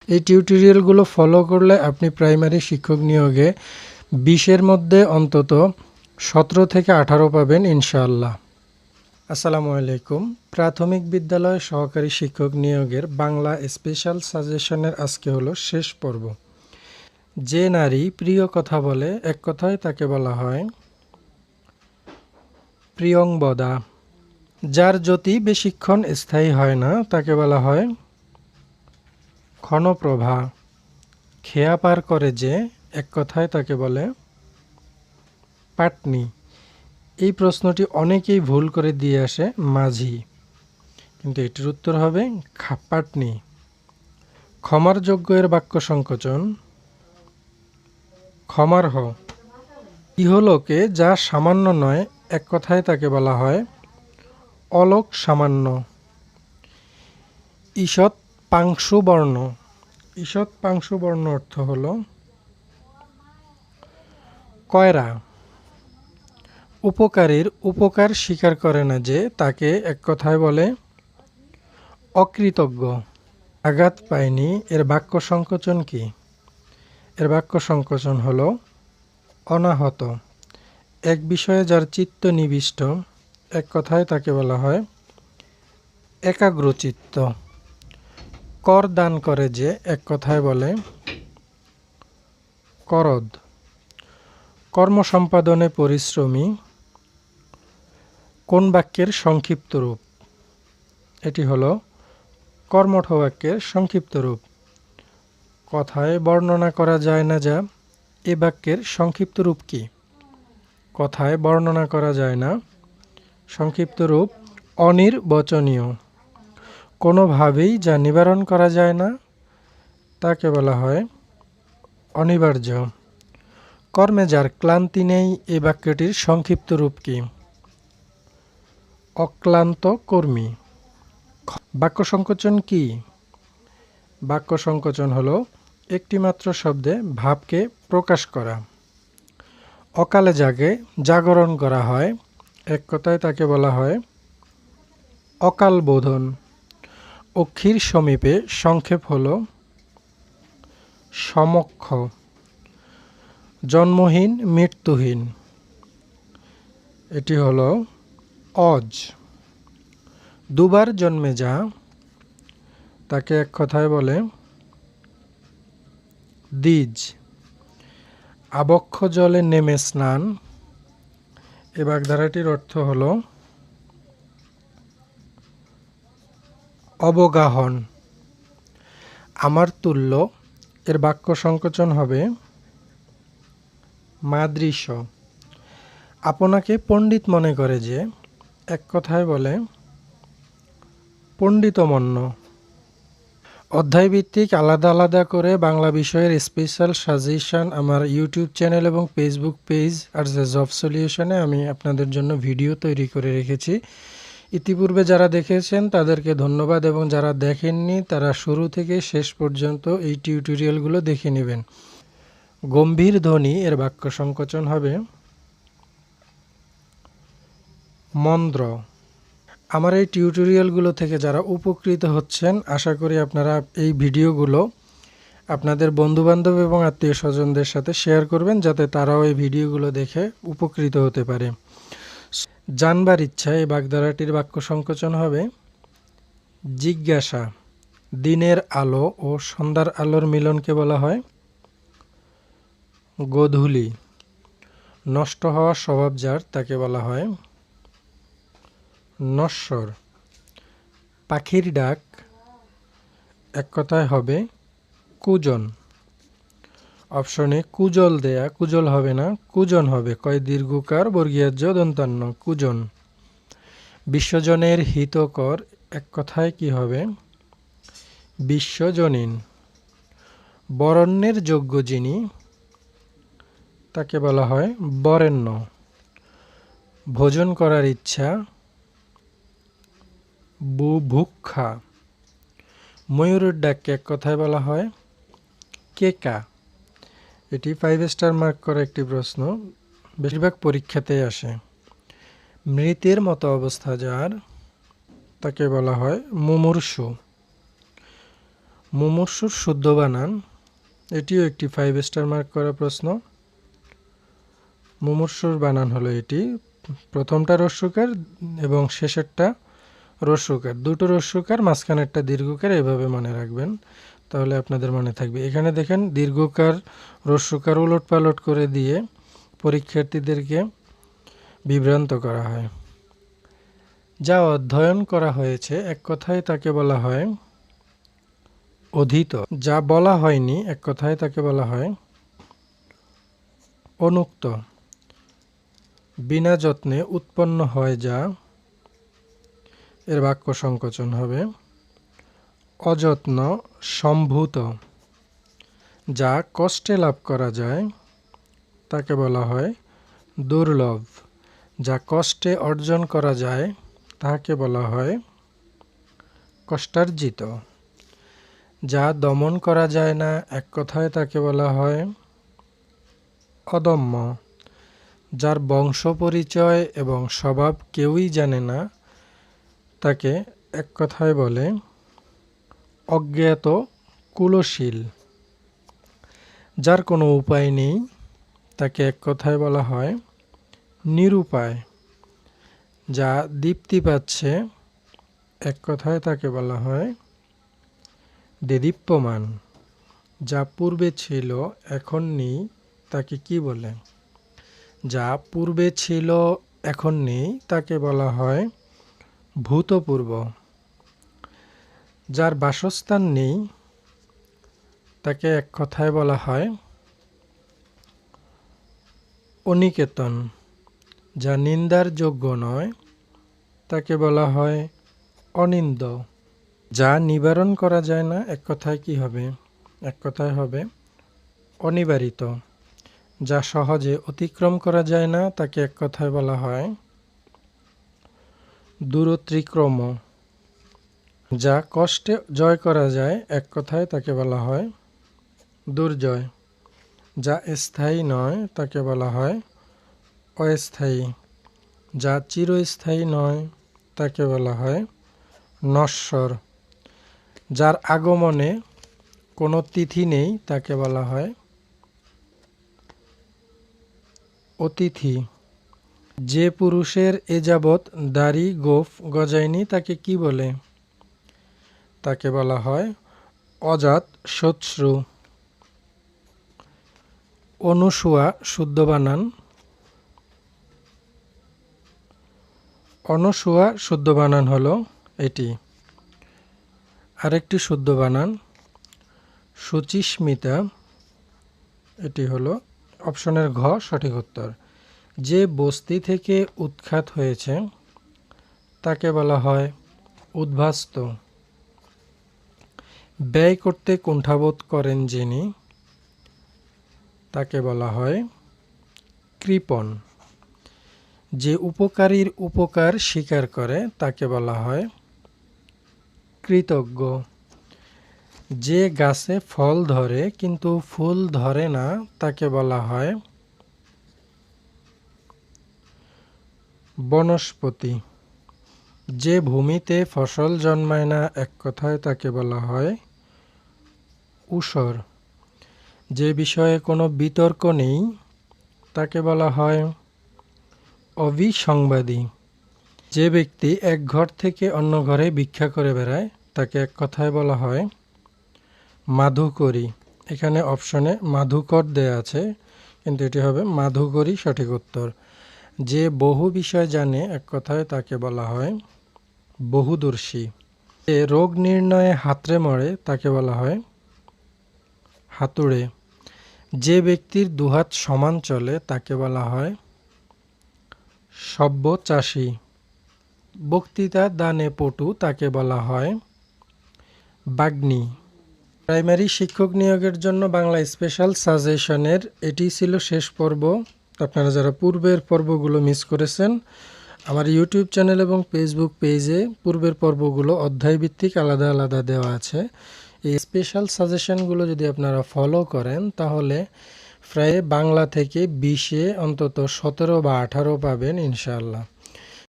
এই টিউটোরিয়ালগুলো ফলো করলে আপনি প্রাইমারি শিক্ষক নিয়োগে 20-এর মধ্যে অন্তত 17 থেকে 18 পাবেন ইনশাআল্লাহ। আসসালামু আলাইকুম। প্রাথমিক বিদ্যালয় সহকারী শিক্ষক নিয়োগের বাংলা স্পেশাল সাজেশনের আজকে হলো শেষ পর্ব। যে নারী প্রিয় কথা বলে, এক কথায় তাকে বলা হয় প্রিয়ংবদা। যার জ্যোতি বেশিক্ষণ স্থায়ী হয় না, তাকে বলা হয় ক্ষণপ্রভা। খেয়া পার করে যে, এক কথায় তাকে বলে পাটনি। এই প্রশ্নটি অনেকেই ভুল করে দিয়ে আসে মাঝি, কিন্তু এটির উত্তর হবে পাটনি। ক্ষমার যোগ্য এর বাক্য সংকোচন ক্ষমার্হ। ইহলোকে যা সামান্য নয়, এক কথায় তাকে বলা হয় অলোক সামান্য। ঈষৎ পাংশুবর্ণ। ঈষৎ পাংশুবর্ণ অর্থ হল কয়রা। উপকারীর উপকার স্বীকার করে না যে, তাকে এক কথায় বলে অকৃতজ্ঞ। আঘাত পায়নি এর বাক্য সংকোচন কি? এর বাক্য সংকোচন হল অনাহত। এক বিষয়ে যার চিত্ত নিবিষ্ট, এক কথায় তাকে বলা হয় একাগ্রচিত্ত। কর দান করে যে, এক কথায় বলে করদ। কর্ম সম্পাদনে পরিশ্রমী কোন বাক্যের সংক্ষিপ্ত রূপ? এটি হলো কর্মঠ বাক্যের সংক্ষিপ্ত রূপ। কথায় বর্ণনা করা যায় না যা, এ বাক্যের সংক্ষিপ্ত রূপ কি? কথায় বর্ণনা করা যায় না, সংক্ষিপ্ত রূপ অনির্বচনীয়। কোনোভাবেই যা নিবারণ করা যায় না, তাকে বলা হয় অনিবার্য। কর্মে যার ক্লান্তি নেই, এ বাক্যটির সংক্ষিপ্ত রূপ কি? অক্লান্ত কর্মী। বাক্য সংকোচন কি? বাক্য সংকোচন হলো একটিমাত্র শব্দে ভাবকে প্রকাশ করা। অকালে জাগে জাগরণ করা হয়, এক কথায় তাকে বলা হয় অকাল বোধন। অক্ষির সমীপে সংক্ষেপ হল সমক্ষ। জন্মহীন মৃত্যুহীন, এটি হল অজ। দুবার জন্মে যা, তাকে এক কথায় বলে দ্বিজ। আবক্ষ জলে নেমে স্নান, এ বাগধারাটির অর্থ হল অবগাহন। আমার তুল্য এর বাক্য সংকোচন হবে মাদৃশ। আপনাকে পণ্ডিত মনে করে যে, এক কথায় বলে পণ্ডিতমন্য। অধ্যায়ভিত্তিক আলাদা আলাদা করে বাংলা বিষয়ের স্পেশাল সাজেশন আমার ইউটিউব চ্যানেল এবং ফেসবুক পেজ আর যে জব সলিউশনে আমি আপনাদের জন্য ভিডিও তৈরি করে রেখেছি। ইতিপূর্বে যারা দেখেছেন তাদেরকে ধন্যবাদ, এবং যারা দেখেননি তারা শুরু থেকে শেষ পর্যন্ত এই টিউটোরিয়ালগুলো দেখে নেবেন। গম্ভীর ধ্বনি এর বাক্য সংকোচন হবে মন্দ্র। আমার এই টিউটোরিয়ালগুলো থেকে যারা উপকৃত হচ্ছেন, আশা করি আপনারা এই ভিডিওগুলো আপনাদের বন্ধুবান্ধব এবং আত্মীয় স্বজনদের সাথে শেয়ার করবেন, যাতে তারাও এই ভিডিওগুলো দেখে উপকৃত হতে পারে। জানবার ইচ্ছা এই বাগধারাটির বাক্য সংকোচন হবে জিজ্ঞাসা। দিনের আলো ও সন্ধ্যার আলোর মিলনকে বলা হয় গোধূলি। নষ্ট হওয়ার স্বভাব যার, তাকে বলা হয় নশ্বর। পাখির ডাক এক কথায় হবে কুজন। অপশনে কুজল দেয়া, কুজল হবে না, কুজন হবে। কয় দীর্ঘকার বর্গীয়ার্য দন্তান্ন, কুজন। বিশ্বজনের হিতকর এক কথায় কি হবে? বিশ্বজনীন। বরেণ্যের যোগ্য যিনি, তাকে বলা হয় বরেণ্য। ভোজন করার ইচ্ছা বুভুক্ষা। ময়ূরের ডাককে এক কথায় বলা হয় কেকা। এটি 5 স্টার মার্ক করা একটি প্রশ্ন, বেশিরভাগ পরীক্ষাতেই আসে। মৃতের মতো অবস্থা যার, তাকে বলা হয় মুমূর্ষু। মুমূর্ষুর শুদ্ধ বানান, এটিও একটি 5 স্টার মার্ক করা প্রশ্ন। মুমূর্ষুর বানান হলো এটি, প্রথমটা রস্যকার এবং শেষেরটা রস্যকার, দুটো রস্যকার মাঝখানেরটা দীর্ঘকার, এভাবে মনে রাখবেন, তাহলে আপনাদের মনে থাকবে। এখানে দেখেন দীর্ঘকার রস্যকার উলট পালট করে দিয়ে পরীক্ষার্থীদেরকে বিভ্রান্ত করা হয়। যা অধ্যয়ন করা হয়েছে এক কথায় তাকে বলা হয় অধীত, যা বলা হয়নি এক কথায় তাকে বলা হয় অনুক্ত, বিনা যত্নে উৎপন্ন হয় যা, এর বাক্য সংকোচন হবে অযত্ন সম্ভূত, যা কষ্টে লাভ করা যায় তাকে বলা হয় দুর্লভ, যা কষ্টে অর্জন করা যায় তাকে বলা হয় কষ্টার্জিত, যা দমন করা যায় না এক কথায় তাকে বলা হয় অদম্য, যার বংশ পরিচয় এবং স্বভাব কেউই জানে না তাকে এক কথায় বলে অজ্ঞাত কুলশীল, যার কোনো উপায় নেই তাকে এক কথায় বলা হয় নিরুপায়, যা দীপ্তি পাচ্ছে এক কথায় তাকে বলা হয় দেদীপ্যমান, যা পূর্বে ছিল এখন নেই তাকে কি বলে, যা পূর্বে ছিল এখন নেই তাকে বলা হয় ভূতপূর্ব, যার বাসস্থান নেই তাকে এক কথায় বলা হয় অনিকেতন, যা নিন্দার যোগ্য নয় তাকে বলা হয় অনিন্দ, যা নিবারণ করা যায় না এক কথায় কি হবে, এক কথায় হবে অনিবারিত, যা সহজে অতিক্রম করা যায় না তাকে এক কথায় বলা হয় দূরত্রিক্রম, যা কষ্টে জয় করা যায় এক কথায় তাকে বলা হয় দুর্জয়, যা স্থায়ী নয় তাকে বলা হয় অস্থায়ী, যা চিরস্থায়ী নয় তাকে বলা হয় নশ্বর, যার আগমনে কোনো তিথি নেই তাকে বলা হয় অতিথি, যে পুরুষের এ যাবৎ দাড়ি গোঁফ গজায়নি তাকে কি বলে, তাকে বলা হয় অজাত শত্রু। অনুসূয়া শুদ্ধ বানান, অনুসূয়া শুদ্ধ বানান হলো এটি। আরেকটি শুদ্ধ বানান সুচিস্মিতা, এটি হলো অপশনের ঘ সঠিক উত্তর। যে বস্তি থেকে উৎখাত হয়েছে তাকে বলা হয় উদ্ভাস্ত, ব্যয় করতে কুণ্ঠাবোধ করেন যিনি তাকে বলা হয় কৃপণ, যে উপকারীর উপকার স্বীকার করে তাকে বলা হয় কৃতজ্ঞ, যে গাছে ফল ধরে কিন্তু ফুল ধরে না তাকে বলা হয় বনস্পতি, যে ভূমিতে ফসল জন্মায় না এক কথায় তাকে বলা হয় ঊষর, যে বিষয়ে কোনো বিতর্ক নেই তাকে বলা হয় অবিসংবাদী, যে ব্যক্তি এক ঘর থেকে অন্য ঘরে ভিক্ষা করে বেড়ায় তাকে এক কথায় বলা হয় মাধুকরী। এখানে অপশনে মাধুকর দেয়া আছে কিন্তু এটি হবে মাধুকরী সঠিক উত্তর। যে বহু বিষয় জানে এক কথায় তাকে বলা হয় বহুদর্শী, যে রোগ নির্ণয়ে হাতড়ে মরে তাকে বলা হয় হাতুড়ে, যে ব্যক্তির দুহাত সমান চলে তাকে বলা হয় সব্যচাষী, বক্তৃতা দানে পটু তাকে বলা হয় বাগ্মী। প্রাইমারি শিক্ষক নিয়োগের জন্য বাংলা স্পেশাল সাজেশনের এটি ছিল শেষ পর্ব। আপনারা যারা পূর্বের পর্বগুলো মিস করেছেন আমার ইউটিউব চ্যানেল এবং ফেসবুক পেজে পূর্বের পর্বগুলো অধ্যায়ভিত্তিক আলাদা আলাদা দেওয়া আছে। এই স্পেশাল সাজেশনগুলো যদি আপনারা ফলো করেন তাহলে প্রায় বাংলা থেকে 20-এ অন্তত 17 বা 18 পাবেন ইনশাআল্লাহ।